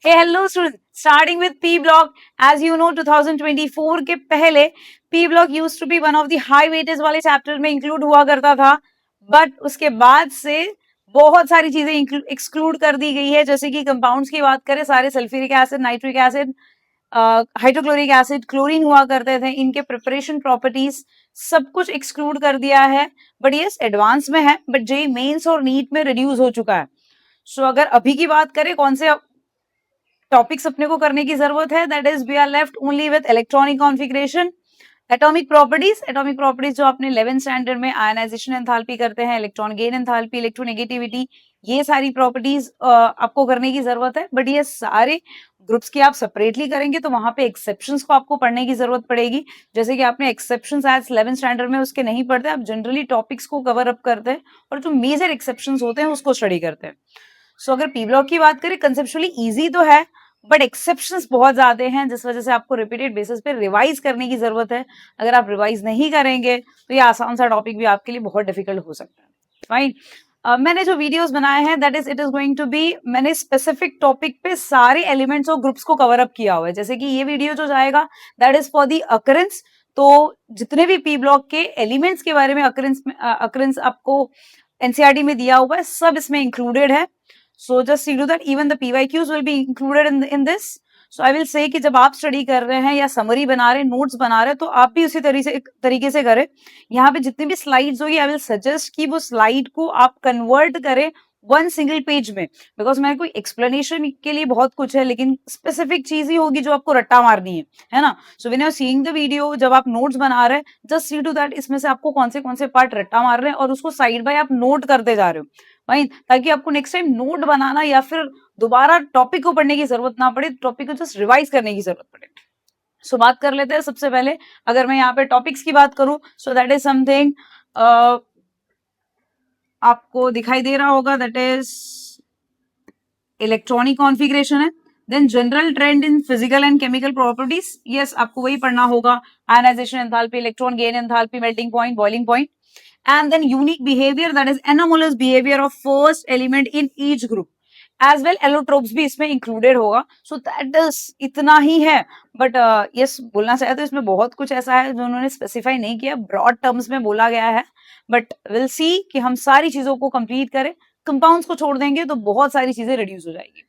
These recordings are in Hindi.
Hey, hello students. Starting with P block, as you know, 2024 के पहले P block used to be one of the high weightage वाले चैप्टर में इंक्लूड हुआ करता था, बट उसके बाद से बहुत सारी चीजें एक्सक्लूड कर दी गई है. जैसे कि कंपाउंड्स की बात करें, सारे sulphuric acid, nitric acid, hydrochloric acid, chlorine हुआ करते थे. इनके प्रिपरेशन प्रॉपर्टीज सब कुछ एक्सक्लूड कर दिया है. बट यस, एडवांस में है, बट जेई मेंस और नीट में रिड्यूस हो चुका है. सो अगर अभी की बात करें कौन से टॉपिक्स अपने को करने की जरूरत है, that is we are left only with electronic configuration, atomic properties जो आपने 11th स्टैंडर्ड में आयनाइजेशन एंथैल्पी करते हैं, इलेक्ट्रॉन गेन एंथैल्पी, इलेक्ट्रोनेगेटिविटी, ये सारी प्रॉपर्टीज आपको करने की जरूरत है. बट ये सारे ग्रुप्स की आप सेपरेटली करेंगे तो वहां पे एक्सेप्शंस को आपको पढ़ने की जरूरत पड़ेगी. जैसे कि आपने एक्सेप्शंस एज 11th स्टैंडर्ड में उसके नहीं पढ़ते, आप जनरली टॉपिक्स को कवर अप करते हैं और जो मेजर एक्सेप्शंस होते हैं उसको स्टडी करते हैं. सो अगर पी ब्लॉक की बात करें, कंसेप्चुअली इजी तो है, बट एक्सेप्शंस बहुत ज्यादा हैं, जिस वजह से आपको रिपीटेड बेसिस पे रिवाइज करने की जरूरत है. अगर आप रिवाइज नहीं करेंगे तो ये आसान सा टॉपिक भी आपके लिए बहुत डिफिकल्ट हो सकता है. फाइन. मैंने जो वीडियोस बनाए हैं, that is it is going to be, मैंने स्पेसिफिक टॉपिक पे सारे एलिमेंट्स और ग्रुप्स को कवर अप किया हुआ है. जैसे कि ये वीडियो जो जाएगा, that is for the occurrence. तो जितने भी पी ब्लॉक के एलिमेंट्स के बारे में अकरेंस आपको एनसीईआरटी में दिया हुआ है, सब इसमें इंक्लूडेड है. So just see to that even the PYQs will be included in this. So I will say कि जब आप स्टडी कर रहे हैं या समरी बना रहे हैं, नोट्स बना रहे हैं, तो आप भी उसी तरीके से करें. यहाँ पे जितनी भी स्लाइड्स होगी, आई विल सजेस्ट कि वो स्लाइड को आप कन्वर्ट करें वन सिंगल पेज में, बिकॉज मैं कोई एक्सप्लेनेशन के लिए बहुत कुछ है, लेकिन स्पेसिफिक चीज ही होगी जो आपको रट्टा मारनी है ना. So when you are seeing the video, जब आप नोट्स बना रहे हैं, जस्ट सी टू दैट इसमें से आपको कौन से पार्ट रट्टा मार रहे हैं और उसको साइड बाय आप नोट करते जा रहे हो. वही, ताकि आपको नेक्स्ट टाइम नोट बनाना या फिर दोबारा टॉपिक को पढ़ने की जरूरत ना पड़े, टॉपिक को जस्ट रिवाइज करने की जरूरत पड़े. सो बात कर लेते हैं. सबसे पहले अगर मैं यहाँ पे टॉपिक्स की बात करूं, सो दैट इज समथिंग आपको दिखाई दे रहा होगा, दैट इज इलेक्ट्रॉनिक कॉन्फ़िगरेशन है. Then general trend in physical and chemical properties, yes आपको वही पढ़ना होगा. Ionization enthalpy, electron gain enthalpy, melting point, boiling point. And then unique behavior, that is anomalous behavior of first element in each group. As well allotropes भी इसमें included होगा. So that is इतना ही है. But yes, बोलना चाहे तो इसमें बहुत कुछ ऐसा है जो उन्होंने specify नहीं किया, broad terms में बोला गया है. But we'll see कि हम सारी चीजों को complete करें. Compounds को छोड़ देंगे तो बहुत सारी चीजें reduce हो जाएगी.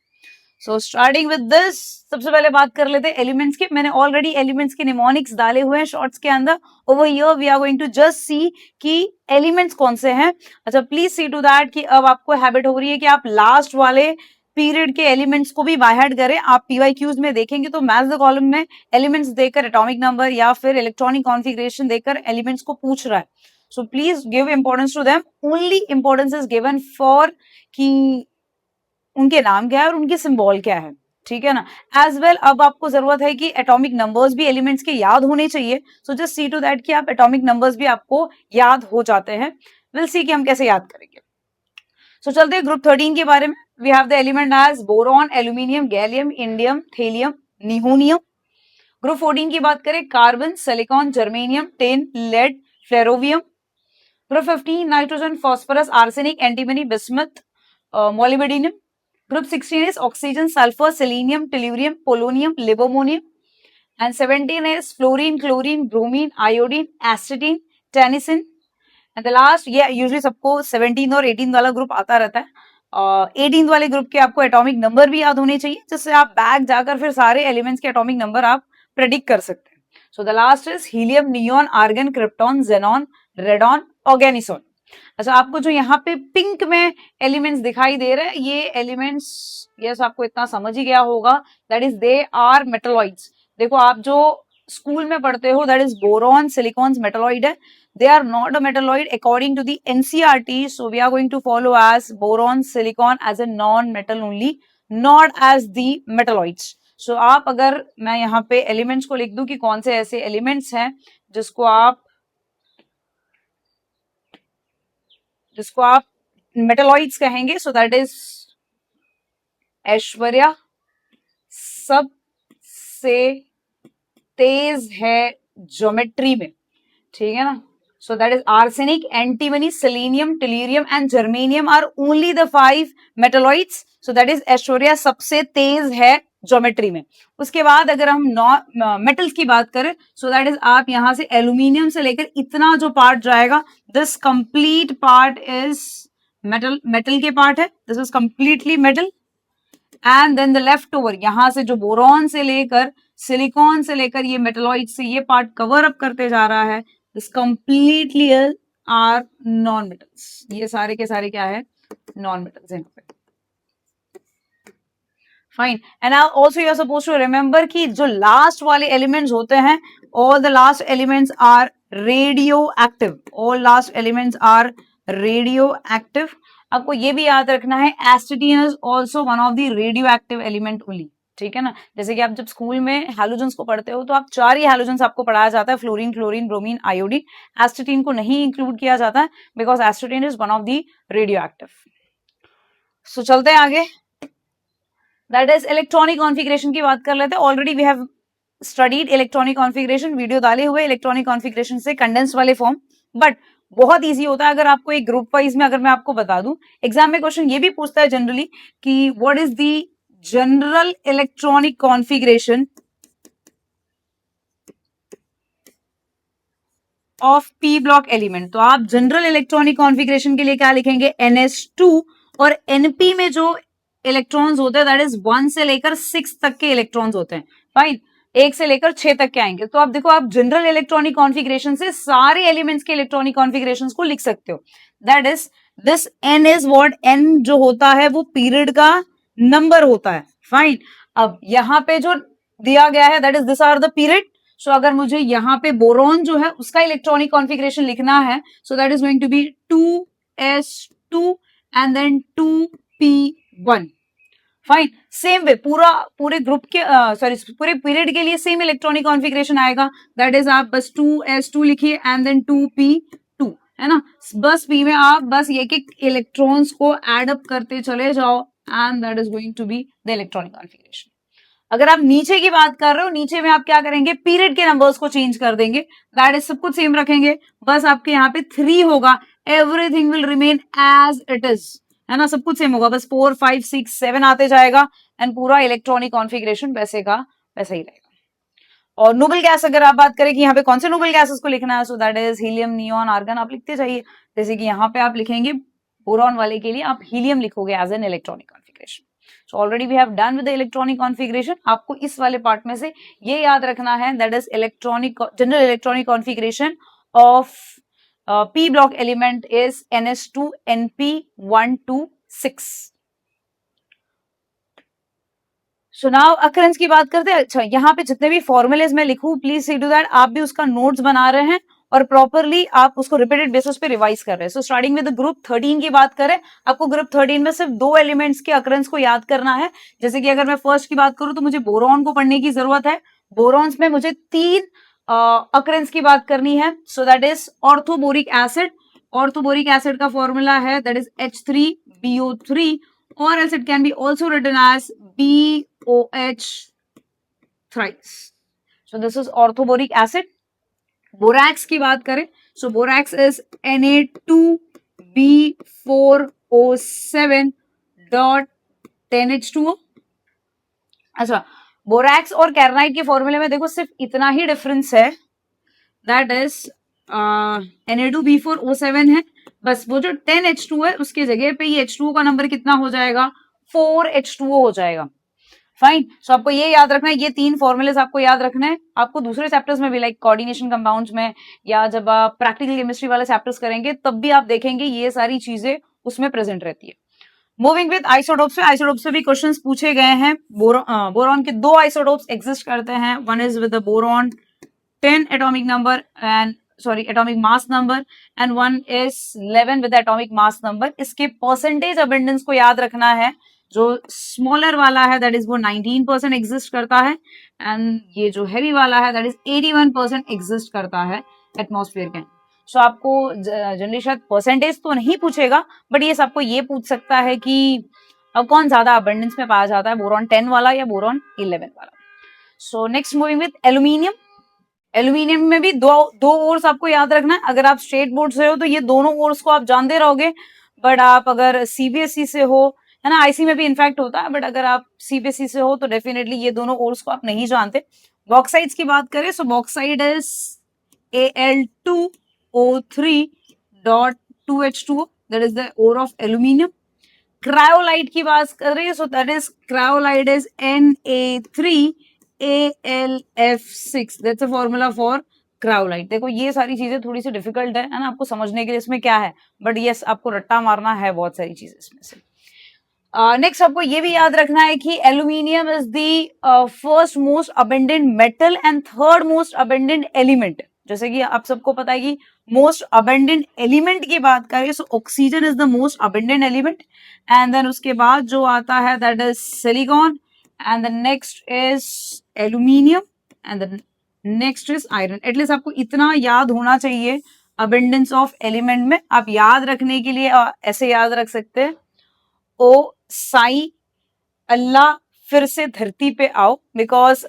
So starting with this, सबसे पहले बात कर लेते हैं एलिमेंट्स के. मैंने ऑलरेडी एलिमेंट्स के निमोनिक्स डाले हुए हैं शॉर्ट्स के अंदर. Over here we are going to just see कि एलिमेंट्स कौन से हैं. अच्छा, प्लीज सी टू दैट कि अब आपको हैबिट हो रही है कि आप लास्ट वाले पीरियड के एलिमेंट्स को भी बाय हार्ट करें. आप पीवाईक्यूज में देखेंगे तो मैच द कॉलम में एलिमेंट्स देकर एटॉमिक नंबर या फिर इलेक्ट्रॉनिक कॉन्फ़िगरेशन देकर एलिमेंट्स को पूछ रहा है. So please give importance to them. Only importance is given for कि उनके नाम क्या है और उनके सिंबल क्या है, ठीक है ना. एज वेल अब आपको जरूरत है कि एटॉमिक नंबर्स भी एलिमेंट्स के याद होने चाहिए. So just see to that कि आप एटॉमिक नंबर्स भी आपको याद हो जाते हैं. विल सी कि हम कैसे याद करेंगे. सो चलते हैं ग्रुप 13 के बारे में. We have the element as boron, aluminium, gallium, indium, thallium, nihonium. Group 14 की बात करें, carbon, silicon, germanium, tin, lead, flerovium. Group 15 nitrogen, phosphorus, arsenic, antimony, bismuth, molybdenum. Group 16 is oxygen, sulfur, selenium, tellurium, polonium, livermonium. And 17 is fluorine, chlorine, bromine, iodine, astatine, tennessine. And the last, yeah, usually सबको 17 और 18 वाला ग्रुप आता रहता है. 18 वाले ग्रुप के आपको एटॉमिक नंबर भी याद होने चाहिए, जिससे आप बैक जाकर फिर सारे एलिमेंट्स के एटॉमिक नंबर आप प्रेडिक्ट कर सकते हैं. So the last is helium, neon, argon, krypton, xenon, radon, oganesson. अच्छा, आपको जो यहाँ पे पिंक में एलिमेंट्स दिखाई दे रहे हैं, ये एलिमेंट्स, यस आपको इतना समझ ही गया होगा, that is they are metalloids. देखो आप जो स्कूल में पढ़ते हो, that is boron, silicon metalloid है. They are not a metalloid according to the NCERT. So we are going to follow as boron, silicon as a non metal only, not as the metalloids. So आप अगर मैं यहाँ पे एलिमेंट्स को लिख दूं कि कौन से ऐसे एलिमेंट्स हैं जिसको आप मेटलॉइड्स कहेंगे, सो दैट इज ऐश्वर्या सबसे तेज है ज्योमेट्री में, ठीक है ना. So that is arsenic, antimony, selenium, tellurium and germanium are only the 5 metalloids. So that is Aishwarya सबसे तेज है ज्योमेट्री में। उसके बाद अगर हम मेटल्स की बात करें, सो दैट इज आप यहां से एल्यूमिनियम से लेकर इतना जो पार्ट जाएगा, this complete part is metal, metal के पार्ट है, this is completely metal. And then the left over, यहां से जो बोरॉन से लेकर सिलिकॉन से लेकर ये मेटलॉइड से ये पार्ट कवर अप करते जा रहा है, this completely are non metals. ये सारे के सारे क्या है, नॉन मेटल्स हैं। Fine. And also you are suppose to remember कि जो लास्ट वाले एलिमेंट्स होते हैं, all the last elements are radio active, all last elements are radio active. आपको ये भी याद रखना है, astatine is also one of the radio active element only, ठीक है ना। जैसे कि आप जब स्कूल में हैलोजेंस को पढ़ते हो तो आप 4 ही हैलोजेंस आपको पढ़ाया जाता है, fluorine, chlorine, bromine, iodine. Astatine को नहीं इंक्लूड किया जाता है because astatine is one of the radio active. So चलते हैं आगे, दैट इज इलेक्ट्रॉनिक कॉन्फ़िगरेशन की बात कर लेते हैं। Already we have studied electronic configuration, video डाले हुए इलेक्ट्रॉनिक कॉन्फ़िगरेशन से कंडेंस वाले फॉर्म, बट बहुत इजी होता है अगर आपको एक ग्रुप वाइज में अगर मैं आपको बता दूं। एग्जाम में क्वेश्चन ये भी पूछता है जनरली कि what is the general electronic configuration of P block element. तो आप जनरल इलेक्ट्रॉनिक कॉन्फ़िगरेशन के लिए क्या लिखेंगे, NS2, और NP में जो इलेक्ट्रॉन्स होते हैं दैट इज 1 से लेकर 6 तक के इलेक्ट्रॉन्स होते हैं। फाइन, 1 से लेकर 6 तक के आएंगे। तो आप देखो, आप जनरल इलेक्ट्रॉनिक कॉन्फ़िगरेशन से सारे एलिमेंट्स के इलेक्ट्रॉनिक कॉन्फ़िगरेशंस को लिख सकते हो। That is this N is what, N जो होता है वो पीरियड का नंबर होता है। फाइन, अब यहां पे जो दिया गया है that is this are the period. So अगर मुझे यहाँ पे बोरॉन जो है उसका इलेक्ट्रॉनिक कॉन्फ़िगरेशन लिखना है, so that is going to be 2s2 and then 2p1। Fine, same way पूरे ग्रुप के पूरे पीरियड के लिए सेम इलेक्ट्रॉनिक कॉन्फ़िगरेशन आएगा। दैट इज आप बस 2s2 लिखिए एंड देन 2p2, है ना। बस p में आप बस एक एक इलेक्ट्रॉन्स को एड अप करते चले जाओ and that is going to be the electronic configuration. अगर आप नीचे की बात कर रहे हो, नीचे में आप क्या करेंगे, पीरियड के नंबर्स को चेंज कर देंगे, दैट इज सब कुछ सेम रखेंगे, बस आपके यहाँ पे 3 होगा, everything will remain as it is, है ना, सब कुछ सेम होगा, बस 4 5 6 7 आते जाएगा एंड पूरा इलेक्ट्रॉनिक कॉन्फ़िगरेशन वैसे का वैसा ही रहेगा। और नोबल गैस अगर आप बात करें कि यहाँ पे कौन से नोबल गैसेस को लिखना है, so that is helium, neon, argon, आप लिखते जाइए। जैसे कि यहाँ पे आप लिखेंगे बोरॉन वाले के लिए आप हीलियम लिखोगे as an electronic configuration. So already we have done with the electronic configuration. आपको इस वाले पार्ट में से ये याद रखना है, that is electronic general electronic configuration of p block element is ns2 np126. So now occurrence की बात करते हैं। अच्छा, यहाँ पे जितने भी फॉर्मूलेज मैं लिखूं, प्लीज सी डू दैट, आप भी उसका नोट्स बना रहे हैं और प्रॉपरली आप उसको रिपीटेड बेसिस पे रिवाइज कर रहे हैं। सो स्टार्टिंग विद ग्रुप 13 की बात करें, आपको ग्रुप 13 में सिर्फ 2 एलिमेंट्स के अकरेंस को याद करना है। जैसे कि अगर मैं फर्स्ट की बात करूं तो मुझे बोरॉन को पढ़ने की जरूरत है। बोरॉन्स में मुझे 3 अकरेंस की बात करनी है। So that is orthoboric acid, orthoboric acid का फॉर्मूला है that is H3BO3, or else it can be also written as BOH thrice. So this is orthoboric acid. Borax की बात करें, so borax is Na2B4O7.10H2O. अच्छा, बोरैक्स और कैरनाइट के फॉर्मूले में देखो सिर्फ इतना ही डिफरेंस है, दैट इज Na2B4O7 है, बस वो जो 10H2 है उसके जगह पे ये H2O का नंबर कितना हो जाएगा, 4H2O हो जाएगा। फाइन, सो आपको ये याद रखना है, ये 3 फॉर्मूलेस आपको याद रखना है। आपको दूसरे चैप्टर्स में भी लाइक कोऑर्डिनेशन कंपाउंड्स में या जब आप प्रैक्टिकल केमिस्ट्री वाले चैप्टर्स करेंगे तब भी आप देखेंगे ये सारी चीजें उसमें प्रेजेंट रहती है। मूविंग विद आइसोटोप्स, आइसोटोप्स से भी क्वेश्चंस पूछे गए हैं। बोरॉन के 2 आइसोटोप्स एग्जिस्ट करते हैं, one is with the boron 10 atomic number and atomic mass number and one is 11 with atomic mass number. इसके परसेंटेज अबेंडेंस को याद रखना है, जो स्मॉलर वाला है दैट इज वो 19% एग्जिस्ट करता है एंड ये जो हैवी वाला है दैट इज 81% एग्जिस्ट करता है एटमॉस्फेयर के। सो आपको जनरली शायद परसेंटेज तो नहीं पूछेगा, बट ये सबको ये पूछ सकता है कि कौन ज्यादा अबेंडेंस में पाया जाता है, बोरॉन 10 वाला या बोरॉन 11 वाला। So next moving with aluminium. Aluminium में भी दो ओर्स आपको याद रखना है। अगर आप स्टेट बोर्ड से हो तो ये दोनों ओर्स को आप जानते रहोगे, बट आप अगर सीबीएसई से हो, है ना, आईसी में भी इनफैक्ट होता है, बट अगर आप सीबीएसई से हो तो डेफिनेटली ये दोनों ओर्स को आप नहीं जानते। बॉक्साइड्स की बात करें, so bauxite is Al2O3.2H2O, that is the ore of aluminium. Cryolite की बात करें, so that is cryolite is Na3AlF6, that's a formula for cryolite. देखो ये सारी चीजें थोड़ी सी डिफिकल्ट है ना आपको समझने के लिए इसमें क्या है, बट यस आपको रट्टा मारना है बहुत सारी चीजें इसमें से। नेक्स्ट आपको ये भी याद रखना है कि aluminium is the first most abundant metal and third most abundant element. जैसे कि आप सबको पता है कि मोस्ट अबेंडेंट एलिमेंट की बात करें, so oxygen is the most abundant element, and then उसके बाद जो आता है that is silicon, and the next is aluminium, and the next is iron. At least आपको इतना याद होना चाहिए अबेंडेंस ऑफ एलिमेंट में। आप याद रखने के लिए ऐसे याद रख सकते हैं, ओ साई अल्लाह फिर से धरती पे आओ, बिकॉज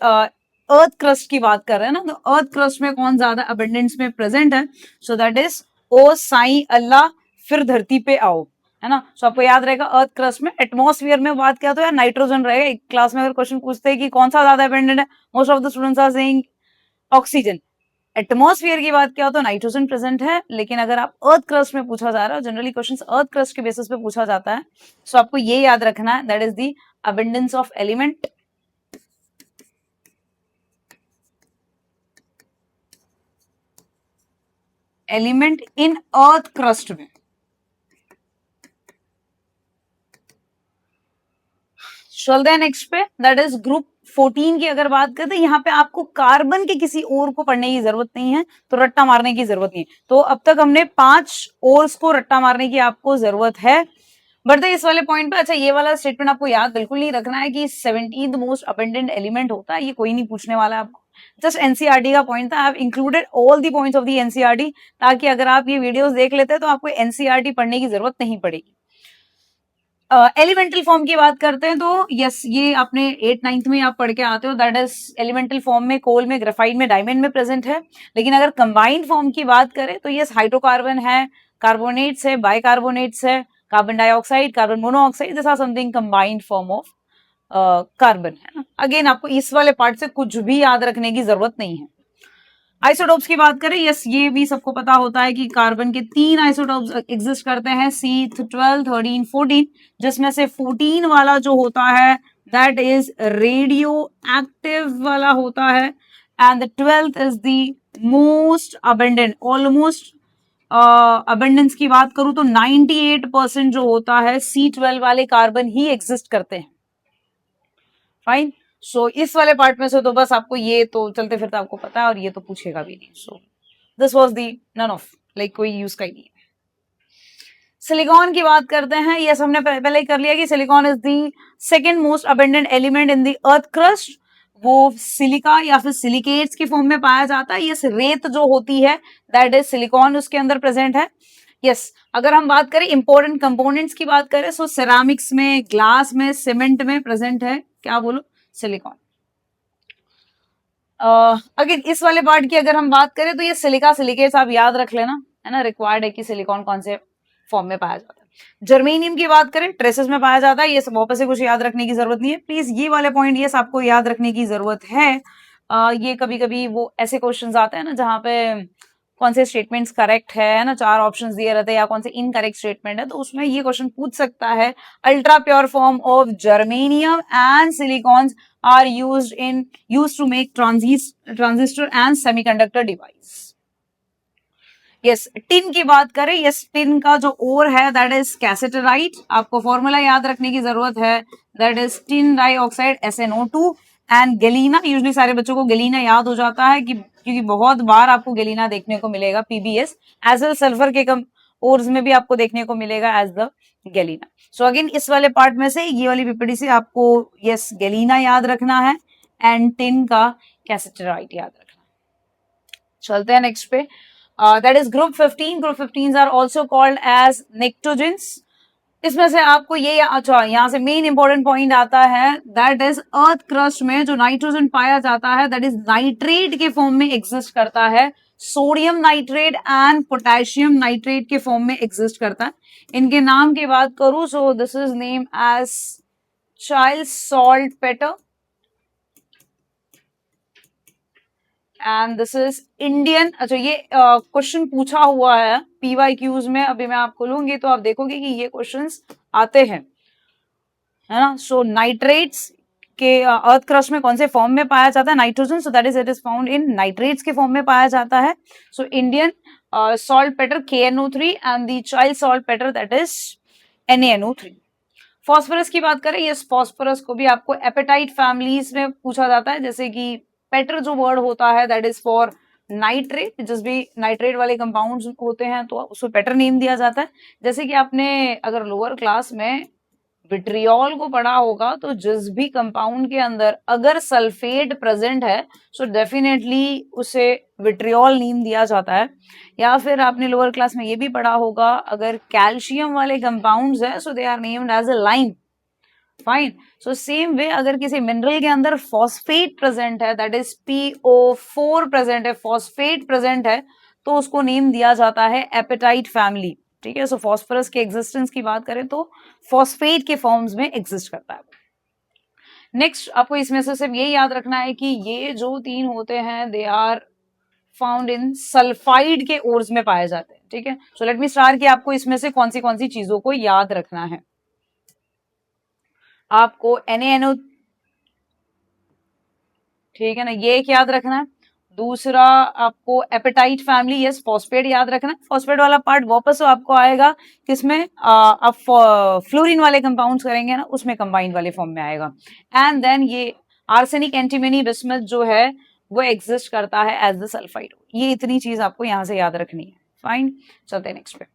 अर्थ क्रस्ट की बात कर रहे हैं ना, तो अर्थ क्रस्ट में कौन ज्यादा अबेंडेंस में प्रेजेंट है, सो दैट इज ओ साई अल्लाह फिर धरती पे आओ, है ना। सो आपको याद रहेगा अर्थ क्रस्ट में। एटमॉस्फेयर में बात किया तो यार नाइट्रोजन रहेगा। एक क्लास में अगर क्वेश्चन पूछते हैं कि कौन सा ज्यादा अबेंडेंट है, most of the students are saying oxygen. Atmosphere की बात किया तो नाइट्रोजन प्रेजेंट है, लेकिन अगर आप अर्थ क्रस्ट में पूछा जा रहा है, जनरली क्वेश्चंस अर्थ क्रस्ट के बेसिस पे पूछा जाता है, सो आपको ये याद रखना है that is the abundance of element in earth crust में। चलते हैं नेक्स्ट पे, दैट इज ग्रुप 14 की अगर बात करते हैं, यहाँ पे आपको कार्बन के किसी और को पढ़ने की जरूरत नहीं है, तो रट्टा मारने की जरूरत नहीं है। तो अब तक हमने 5 ओर्स को रट्टा मारने की आपको जरूरत है। बढ़ते इस वाले पॉइंट पे, अच्छा ये वाला स्टेटमेंट आपको याद बिल्कुल नहीं रखना है कि 17th मोस्ट अबेंडेंट एलिमेंट होता है, ये कोई नहीं पूछने वाला है आपको। जस्ट एनसीईआरटी का पॉइंट था, I have included all the points of the NCERT, ताकि अगर आप ये वीडियोस देख लेते हैं तो आपको एनसीईआरटी पढ़ने की जरूरत नहीं पड़ेगी। एलिमेंटल फॉर्म की बात करते हैं तो यस ये आपने 8th-9th में आप पढ़ के आते हो, दैट इज एलिमेंटल फॉर्म में कोल में, ग्रेफाइट में, डायमंड में प्रेजेंट है। लेकिन अगर कंबाइंड फॉर्म की बात करें तो यस हाइड्रोकार्बन है, कार्बोनेट्स है, बाइकार्बोनेट्स है, carbon dioxide, carbon monoxide, this are something combined form of carbon, है ना। अगेन आपको इस वाले पार्ट से कुछ भी याद रखने की जरूरत नहीं है। आइसोटोप्स की बात करें, यस ये भी सबको पता होता है कि कार्बन के 3 आइसोटोप्स एग्जिस्ट करते हैं, C12, 13, 14, जिसमें से 14 वाला जो होता है दैट इज रेडियो एक्टिव वाला होता है, and the 12th is the most abundant. Almost abundance की बात करूं तो 98% जो होता है C12 वाले कार्बन ही एग्जिस्ट करते हैं। फाइन, सो इस वाले पार्ट में से तो बस आपको ये तो चलते फिरते आपको पता है, और ये तो पूछेगा भी नहीं। So this was the none of, like कोई यूज का ही नहीं। सिलिकॉन की बात करते हैं, यस हमने पहले ही कर लिया कि silicon is the second most abundant element in the earth crust. वो सिलिका या फिर सिलिकेट्स की फॉर्म में पाया जाता है। यस रेत जो होती है दैट इज सिलिकॉन उसके अंदर प्रेजेंट है। यस अगर हम बात करें इंपॉर्टेंट कंपोनेंट्स की बात करें, सो सेरामिक्स में, ग्लास में, सीमेंट में प्रेजेंट है, क्या बोलो, सिलिकॉन। अगेन इस वाले पार्ट की अगर हम बात करें तो ये सिलिका सिलिकेट्स आप याद रख लेना, है ना, रिक्वायर्ड है कि सिलिकॉन कौन से फॉर्म में पाया जाता है। जर्मेनियम की बात करें ट्रेसेस में पाया जाता है, ये सब वापस से कुछ याद रखने की जरूरत नहीं है। प्लीज ये वाले पॉइंट ये आपको याद रखने की जरूरत है। ये कभी कभी वो ऐसे क्वेश्चंस आते हैं ना जहाँ पे कौन से स्टेटमेंट्स करेक्ट है ना, 4 ऑप्शंस दिए रहते हैं, या कौन से इनकरेक्ट स्टेटमेंट है, तो उसमें ये क्वेश्चन पूछ सकता है। Ultra pure form of germanium and silicons are used to make transistor and semiconductor device. Yes tin की बात करें, यस टिन का जो ओर है दैट इज कैसेटराइट। आपको फॉर्मूला याद रखने की जरूरत है, that is tin dioxide SnO2 and galena. Usually सारे बच्चों को गैलीना याद हो जाता है कि क्योंकि बहुत बार आपको गैलीना देखने को मिलेगा PbS, एज वेल सल्फर के कम ओर्स में भी आपको देखने को मिलेगा as the galena. So again इस वाले पार्ट में से ये वाली पीपीटी से आपको यस गैलीना याद रखना है एंड टिन का कैसेटराइट याद रखना है। चलते हैं नेक्स्ट पे, that is group 15। Group 15 are also called as pnictogens. इसमें से आपको ये अच्छा यहाँ से मेन इंपॉर्टेंट पॉइंट आता है, दैट इज अर्थ क्रस्ट में जो नाइट्रोजन पाया जाता है दैट इज नाइट्रेट के फॉर्म में एग्जिस्ट करता है। Sodium nitrate and potassium nitrate के फॉर्म में एग्जिस्ट करता है। इनके नाम की बात करूं so this is name as child saltpetre and this is Indian. अच्छा ये क्वेश्चन पूछा हुआ है PYQs में, अभी मैं आपको लूंगी तो आप देखोगे कि ये क्वेश्चंस आते हैं, है ना। सो नाइट्रेट्स के अर्थ क्रस्ट में कौन से फॉर्म में पाया जाता है, nitrogen, so that is it is found in nitrates के फॉर्म में पाया जाता है। So Indian saltpetre KNO3 and the child saltpetre that is NaNO3। Phosphorus की बात करें, यस फॉस्फोरस को भी आपको एपेटाइट फैमिलीज में पूछा जाता है, जैसे कि पेटर जो वर्ड होता है दैट इज फॉर नाइट्रेट, जिस भी नाइट्रेट वाले कंपाउंड्स होते हैं तो उसको पेटर नेम दिया जाता है। जैसे कि आपने अगर लोअर क्लास में विट्रियोल को पढ़ा होगा तो जिस भी कंपाउंड के अंदर अगर सल्फेट प्रेजेंट है सो डेफिनेटली उसे विट्रियोल नेम दिया जाता है। या फिर आपने लोअर क्लास में ये भी पढ़ा होगा अगर कैल्शियम वाले कंपाउंड्स है so they are named as a lime, fine. So same way अगर किसी मिनरल के अंदर फॉस्फेट प्रेजेंट है दैट इज PO4 प्रेजेंट है, फॉस्फेट प्रेजेंट है, तो उसको नेम दिया जाता है एपेटाइट फैमिली, ठीक है। सो फॉस्फोरस के एग्जिस्टेंस की बात करें तो फॉस्फेट के फॉर्म्स में एग्जिस्ट करता है। नेक्स्ट आपको इसमें से सिर्फ ये याद रखना है कि ये जो तीन होते हैं they are found in sulphide के ओर्स में पाए जाते हैं, ठीक है। सो लेट मी स्टार्ट कि आपको इसमें से कौन सी चीजों को याद रखना है। आपको NaNO, ठीक है ना, ये एक याद रखना है। दूसरा आपको एपेटाइट फैमिली, यस फॉस्फेट याद रखना है। फॉस्फेट वाला पार्ट वापस आपको आएगा किसमें, आप फ्लोरीन वाले कंपाउंड्स करेंगे ना उसमें कंबाइंड वाले फॉर्म में आएगा। एंड देन ये आर्सेनिक एंटीमनी बिस्मथ जो है वो एग्जिस्ट करता है एज द सल्फाइड। ये इतनी चीज आपको यहां से याद रखनी है, फाइन। चलते हैं नेक्स्ट पे।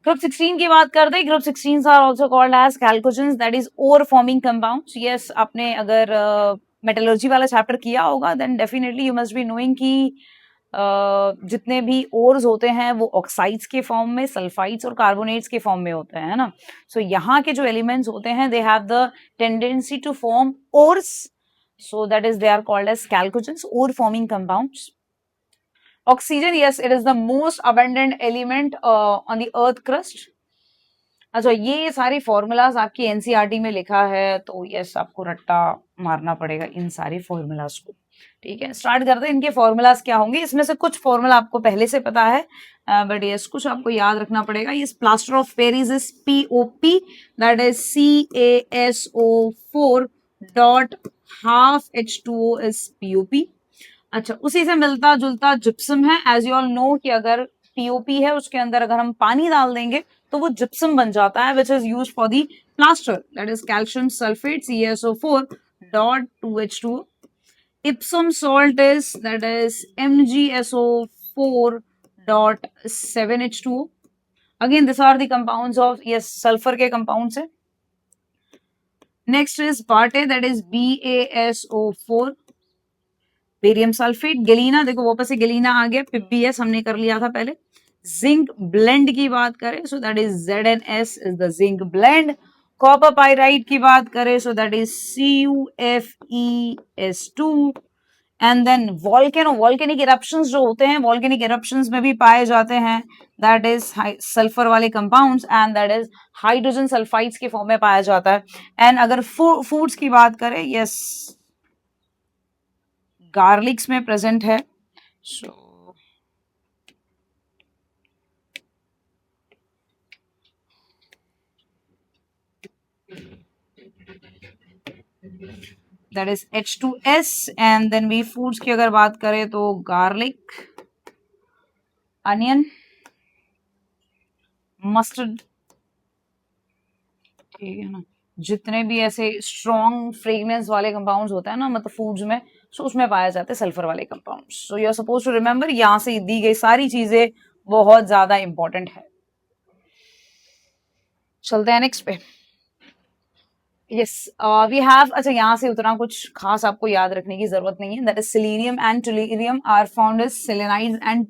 ग्रुप 16 की बात करते हैं। Group 16 are also called as chalcogens that is ore forming compounds. Yes आपने अगर मेटलर्जी वाला चैप्टर किया होगा then definitely you must be knowing कि जितने भी ओर्स होते हैं वो ऑक्साइड्स के फॉर्म में, सल्फाइड्स और कार्बोनेट्स के फॉर्म में होते हैं, है ना। सो यहाँ के जो एलिमेंट्स होते हैं they have the tendency to form ores, so that is they are called as chalcogens, ore forming compounds. Oxygen, yes it is the most abundant element on the earth crust. अच्छा ये सारी फॉर्मूलाज आपकी एनसीईआरटी में लिखा है तो यस आपको रट्टा मारना पड़ेगा इन सारी फॉर्मूलाज को, ठीक है। स्टार्ट करते हैं। इनके फॉर्मूलाज क्या होंगे, इसमें से कुछ फॉर्मूला आपको पहले से पता है बट यस कुछ आपको याद रखना पड़ेगा। ये plaster of Paris is POP that is CaSO4 dot half H2O is POP। अच्छा उसी से मिलता जुलता जिप्सम है, एज यू ऑल नो कि अगर POP है उसके अंदर अगर हम पानी डाल देंगे तो वो जिप्सम बन जाता है which is use for the plaster that is calcium sulphate CaSO4 dot 2H2O। Epsom salt is that is MgSO4 dot 7H2O। Again this are the compounds of yes sulphur के कंपाउंड्स है। Next is baryte that is BaSO4 barium sulphate. Galena, देखो वापस से गलीना आ गया, PbS हमने कर लिया था पहले। जिंक ब्लेंड की बात करें so that is ZnS is the zinc blende. Copper pyrite की बात करें so that is CuFeS2। And then volcanic eruptions जो होते हैं, वॉल्केनिक इरप्शंस में भी पाए जाते हैं दैट इज सल्फर वाले compounds and that is hydrogen sulphides के फॉर्म में पाया जाता है। एंड अगर फूड्स की बात करें, यस गार्लिक्स में प्रेजेंट है। So that is H2S। And then we foods की अगर बात करें तो गार्लिक, अनियन, मस्टर्ड, ठीक है ना। जितने भी ऐसे स्ट्रॉन्ग फ्रेगनेंस वाले कंपाउंड्स होते हैं ना मतलब फूड्स में, सो उसमें पाए जाते हैं सल्फर वाले compounds. So you are suppose to remember यहाँ से दी गई सारी चीजें बहुत ज्यादा इंपॉर्टेंट है। चलते हैं नेक्स्ट पे। यस वी हैव, अच्छा यहाँ से उतना कुछ खास आपको याद रखने की जरूरत नहीं है। That is selenium and tellurium are found as selenides and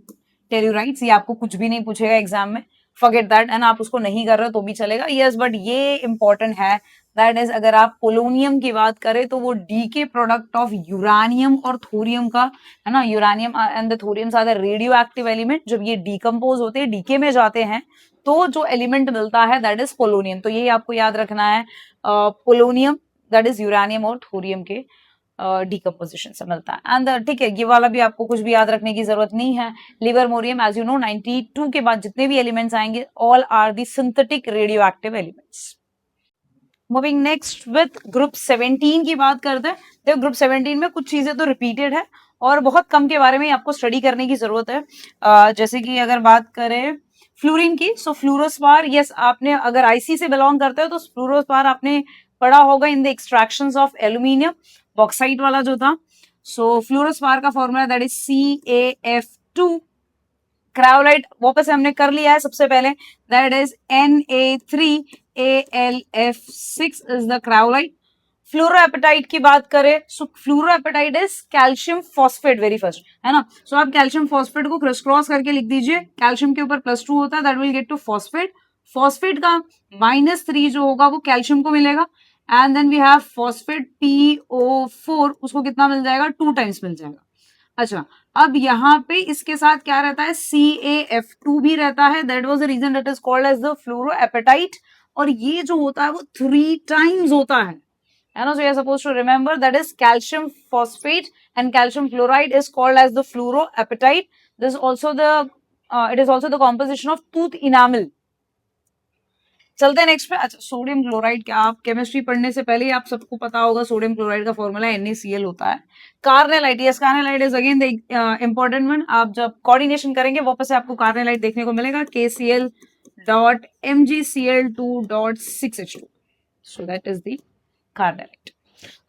tellurides. ये आपको कुछ भी नहीं पूछेगा एग्जाम में, फॉरगेट दैट, एंड आप उसको नहीं कर रहे हो तो भी चलेगा। यस बट ये इंपॉर्टेंट है दैट इज अगर आप पोलोनियम की बात करें तो वो डीके प्रोडक्ट ऑफ यूरानियम और थोरियम का है ना, uranium and the thoriums are the radio active element. जब ये डीकम्पोज होते हैं, डीके में जाते हैं, तो जो एलिमेंट मिलता है दैट इज पोलोनियम। तो ये आपको याद रखना है, पोलोनियम दैट इज यूरानियम और थोरियम के डिकम्पोजिशन से मिलता है। एंड ठीक है, ये वाला भी आपको कुछ भी याद रखने की जरूरत नहीं है। लिबरमोरियम एज यू नो 92 के बाद जितने भी एलिमेंट्स आएंगे all are the synthetic radioactive elements. Moving next with group 17 की बात करते हैं। देखो ग्रुप 17 में कुछ चीजें तो रिपीटेड है और बहुत कम के बारे में आपको स्टडी करने की जरूरत है। जैसे कि अगर बात करें फ्लोरीन की, सो फ्लोरोस्पार, यस आपने अगर आईसी से बिलोंग करते हो तो फ्लोरोस्पार आपने पढ़ा होगा in the extractions of aluminium, bauxite वाला जो था। सो फ्लोरोस्पार का formula that is CaF2। Cryolite वापस हमने कर लिया है सबसे पहले, that is Na3AlF6 is the cryolite. Fluoroapatite की बात करें, so fluoroapatite is calcium phosphate very first, है ना। सो आप कैल्शियम फॉस्फेट को क्रॉस क्रॉस करके लिख दीजिए, कैल्शियम के ऊपर +2 होता है, that will get to phosphate. Phosphate का -3 जो होगा वो कैल्शियम को मिलेगा, and then we have phosphate PO4, उसको कितना मिल जाएगा, 2 टाइम्स मिल जाएगा। अच्छा, अब यहाँ पे इसके साथ क्या रहता है, CaF2 भी रहता है, that was the reason that is called as the fluoroapatite. और ये जो होता है वो 3 टाइम्स होता है ना। So you are supposed to remember that is calcium phosphate and calcium fluoride is called as the fluoroapatite. This is also the it is also the composition of tooth enamel. चलते हैं नेक्स्ट पे। अच्छा, सोडियम क्लोराइड, क्या आप केमिस्ट्री पढ़ने से पहले ही आप सबको पता होगा सोडियम क्लोराइड का फॉर्मूला NaCl होता है। Carnallite, yes carnallite is again the important one. आप जब कोऑर्डिनेशन करेंगे वापस से आपको कार्नेलाइट देखने को मिलेगा, KCl.MgCl2.6H2, so that is the carnallite.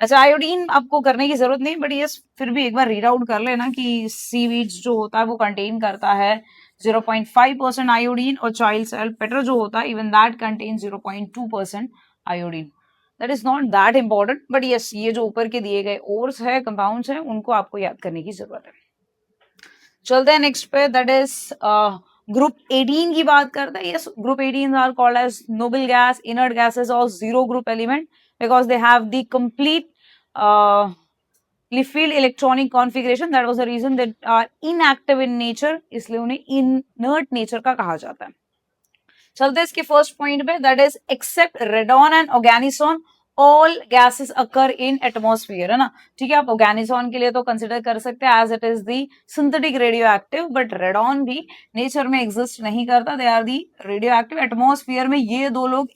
अच्छा, आयोडीन आपको करने की जरूरत नहीं, बट यस फिर भी एक बार रीड आउट कर लेना कि सीवीड्स जो होता है वो कंटेन करता है 0.5% आयोडीन, और चाइल्ड सेल्पेटर जो होता है even that contain 0.2% iodine. That is not that important, but yes ये जो ऊपर के दिए गए ओर्स है, कंपाउंड्स है, उनको आपको याद करने की जरूरत है। चलते हैं नेक्स्ट पे, दैट इज ग्रुप 18 की बात करते हैं। Yes group 18 are called as noble gas, inert gases और zero group element because they have the complete field electronic configuration. That was the reason that are inactive in nature, इसलिए उन्हें inert nature का कहा जाता है। चलते हैं इसके फर्स्ट पॉइंट पे, that is except radon and oganesson all gases occur in atmosphere, है ना। ठीक है, आप oganesson के लिए तो कंसिडर कर सकते हैं as it is the synthetic radioactive, but radon भी नेचर में एग्जिस्ट नहीं करता, they are the radioactive। Atmosphere में ये दो लोग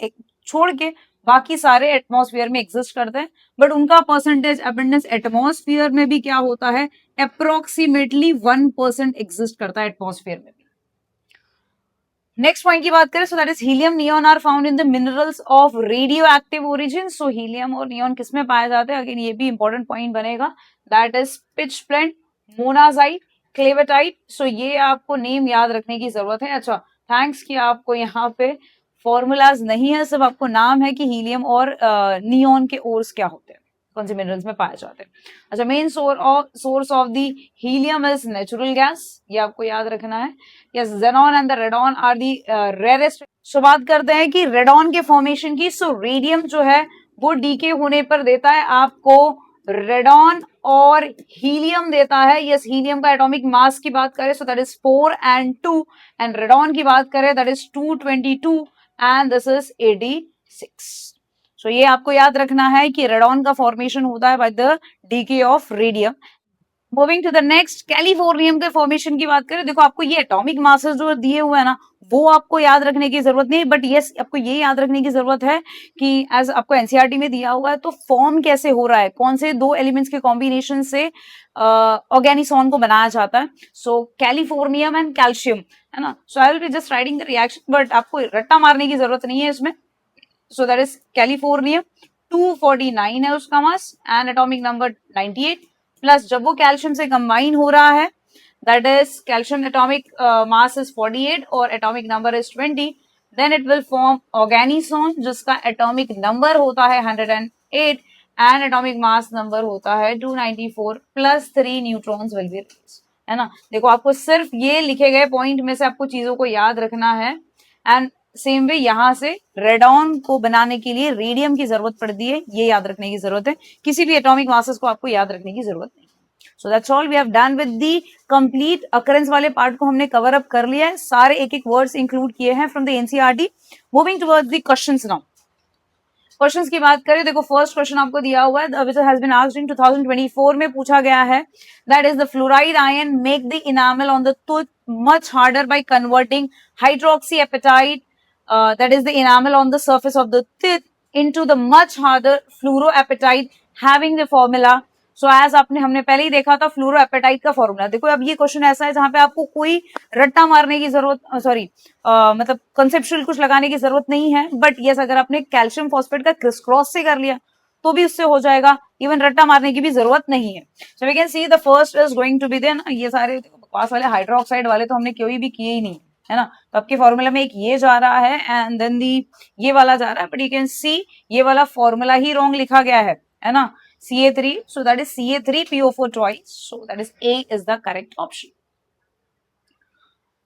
छोड़ के बाकी सारे एटमॉस्फेयर में एग्जिस्ट करते हैं, बट उनका परसेंटेज अबंडेंस एटमॉस्फेयर में भी क्या होता है, अप्रोक्सीमेटली 1% एग्जिस्ट करता है एटमॉस्फेयर में। नेक्स्ट पॉइंट की बात करें, so that is helium neon are found in the minerals of radioactive origin. So helium और नियॉन किसमें पाए जाते हैं, अगेन ये भी इंपॉर्टेंट पॉइंट बनेगा, that is pitchblende, monazite, cleveite. So ये आपको नेम याद रखने की जरूरत है। अच्छा, थैंक्स कि आपको यहाँ पे फॉर्मूलाज नहीं है, सब आपको नाम है कि हीलियम और नियॉन के ओर्स क्या होते हैं, कौन से मिनरल्स में पाए जाते हैं। अच्छा, main source of the helium is natural gas, ये आपको याद रखना है। Yes, xenon and the radon are the rarest. So बात करते हैं कि रेडॉन के फॉर्मेशन की। सो रेडियम जो है वो डीके होने पर देता है आपको रेडॉन और हीलियम देता है। यस, हीलियम का एटॉमिक मास की बात करें so that is 4 and 2, and radon की बात करें that is 222 and this is 86। So ये आपको याद रखना है कि रेडॉन का फॉर्मेशन होता है by the decay of radium. Moving to the next, californium के फॉर्मेशन की बात करें, देखो आपको ये एटॉमिक मासेस जो दिए हुए हैं ना वो आपको याद रखने की जरूरत नहीं, बट यस आपको ये याद रखने की जरूरत है कि एज आपको एनसीईआरटी में दिया हुआ है तो फॉर्म कैसे हो रहा है, कौन से दो एलिमेंट्स के कॉम्बिनेशन से ऑर्गेनिसॉन को बनाया जाता है। सो कैलिफोर्नियम एंड कैल्शियम, है ना। So I will be just writing the reaction, but आपको रट्टा मारने की जरूरत नहीं है इसमें। सो दैट इज कैलिफोर्नियम 249 है उसका mass and atomic number 98, plus जब वो कैल्शियम से कंबाइन हो रहा है that is calcium atomic mass is 48 और atomic number is 20, then it will form oganesson जिसका एटॉमिक नंबर होता है 108 एंड एटॉमिक मास नंबर होता है 294 plus 3 neutrons will be released, है ना। देखो आपको सिर्फ ये लिखे गए पॉइंट में से आपको चीजों को याद रखना है, एंड सेम वे यहाँ से रेडॉन को बनाने के लिए रेडियम की जरूरत पड़ती है, ये याद रखने की जरूरत है, किसी भी एटॉमिक मासेस को आपको याद रखने की जरूरत नहीं। So that's all, we have done with the complete occurrence वाले पार्ट को हमने कवर अप कर लिया है, सारे एक एक वर्ड्स इंक्लूड किए हैं from the NCERT. Moving towards the questions now. Questions की बात करें, देखो फर्स्ट क्वेश्चन आपको दिया हुआ है, which has been asked in 2024 में पूछा गया है, that is the fluoride ion make the enamel on the tooth much harder by converting hydroxyapatite that is the enamel on the surface of the teeth into the much harder fluoroapatite having the formula. So as हमने पहले ही देखा था फ्लोरोएपेटाइट का फॉर्मूला। देखो अब ये क्वेश्चन ऐसा है जहां पे आपको कोई रट्टा मारने की जरूरत, सॉरी मतलब कंसेप्चुअल कुछ लगाने की जरूरत नहीं है, बट यस अगर आपने कैल्शियम फॉस्फेट का क्रिस क्रॉस से कर लिया तो भी उससे हो जाएगा, इवन रट्टा मारने की भी जरूरत नहीं है। So we can see the first is going to be then, ये सारे बकवास वाले हाइड्रोक्साइड वाले तो हमने कोई भी किए ही नहीं है ना, तो आपके फॉर्मूला में एक ये जा रहा है एंड देन दी ये वाला जा रहा है, बट यू कैन सी ये वाला फॉर्मूला ही रॉन्ग लिखा गया है ना, Ca3, so that is Ca3PO4 twice, so that is A is the correct option.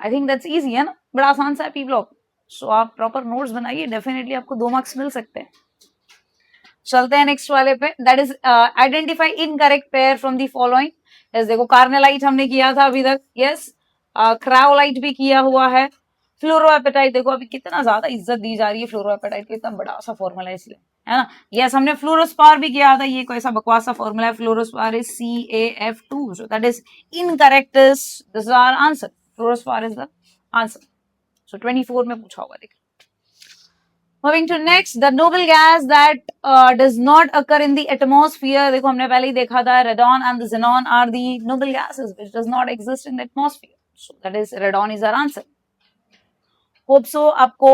I think that's easy है ना, बड़ा आसान सा है पी ब्लॉक। सो आप प्रॉपर नोट्स बनाइए, डेफिनेटली आपको 2 मार्क्स मिल सकते हैं। चलते हैं नेक्स्ट वाले पे, that is identify incorrect pair from the following. Yes देखो कार्नेलाइट हमने किया था अभी तक, यस क्रायोलाइट भी किया हुआ है, फ्लोरोएपेटाइट देखो अभी कितना ज्यादा इज्जत दी जा रही है फ्लोरोएपेटाइट को, इतना बड़ा सा फॉर्मूला है इसलिए, है ना। यस हमने फ्लोरोस्पार भी किया था, ये कोई सा बकवास सा फॉर्मूला है, fluorspar is CaF2, so that is incorrect, this is our answer, fluorspar is the answer. So 24 में पूछा हुआ देखिए। Moving to next, the noble gas that does not occur in the atmosphere. देखो हमने पहले ही देखा था, radon and the xenon are the noble gases which does not exist in the atmosphere. So that is radon is our answer. Hope so आपको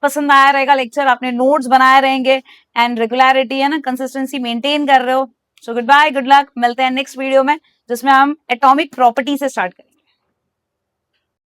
पसंद आया रहेगा लेक्चर, आपने नोट्स बनाए रहेंगे एंड रेगुलरिटी है ना, कंसिस्टेंसी मेंटेन कर रहे हो। So goodbye, good luck, मिलते हैं नेक्स्ट वीडियो में जिसमें हम एटॉमिक प्रॉपर्टी से स्टार्ट करेंगे।